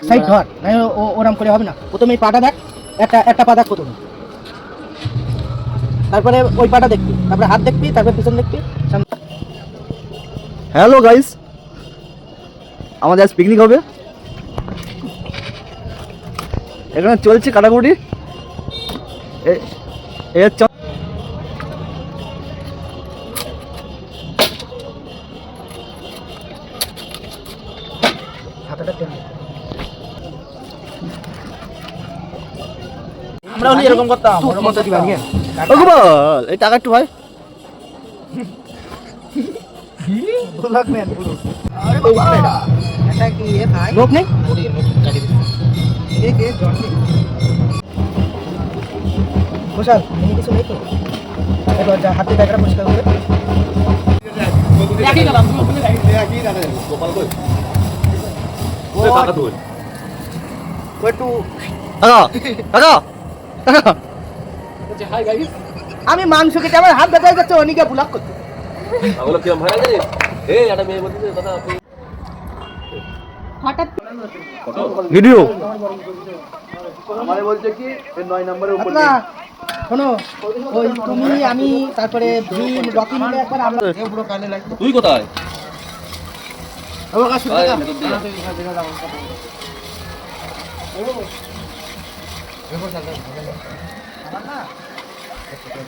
Side ধর না, ওরম করে হবে না। প্রথমে এই পাটা দেখ, একটা পা দেখ প্রথমে, তারপরে ওই পাটা দেখবি, তারপরে হাত দেখবি, তারপরে পিছন দেখবি। হ্যালো গাইস, আমাদের আজ পিকনিক হবে। এখানে চলছে কাটাকুটি। আমরা হলে এরকম করতাম, ওর মতো দিবা নিয়ে। এই টাকা একটু ভাই। ব্লগ ম্যান পুরো। আরে বাবা, এটা কি এ ভাই? লোক নেই? কে জন্ডি? বসাল, তুমি কিছু নেই তো? এবার যা হাতে টাকাটা পরিষ্কার করে। একই গেলাম, তুমি একই জানা যাবে। গোপাল কই? ওই কাকা তুই। ওই একটু কাকা হাই গাইস, আমি মাংস কেটে আমার হাত ব্যথা হয়ে যাচ্ছে, অনিকে ব্লগ করতে। আগলো কিরম ভাই জানিস? এই একটা মেয়ে বলতেছে দাদা আপনি হঠাৎ ভিডিও আমারে বলছে কি এই 9 নম্বরের উপর না শোনো, ওই তুমি আমি তারপরে ভীম রকি মিলে একবার আমরা পুরো কানে লাগতো। তুই কোথায়? আমার কাছে টাকা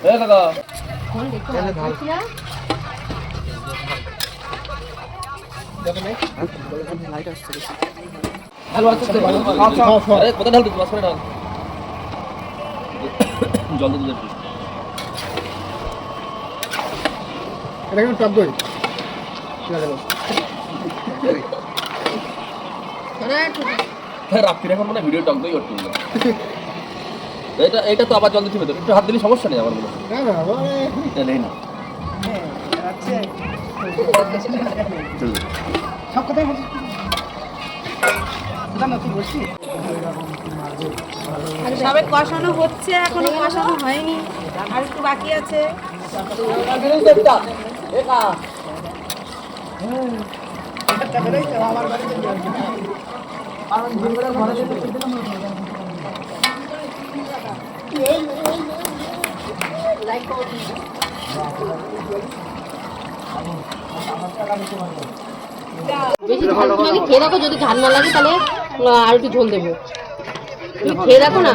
এ কাকা ফোন দেখতে ভাবছিলাম ভালো আছে তো? আরে কোথা ঢালতে তুই আসলে ঢাল জল দে দিবি। এটা কিন্তু টক দই। হ্যাঁ রাত্রির এখন মানে ভিডিও টক দই করতে হবে। এটা তো আবার জল দিতে হবে, একটু হাত দিলে সমস্যা নেই আমার মনে হয়। না না এটা নেই না আছে সব কথাই বলছি। সবে কষানো হচ্ছে, এখনো কষানো হয়নি, আর একটু বাকি আছে। বেশি ঝাল লাগে, খেয়ে দেখো, যদি ঝাল না লাগে তাহলে আর একটু ঝোল দেবো। তুমি খেয়ে দেখো না।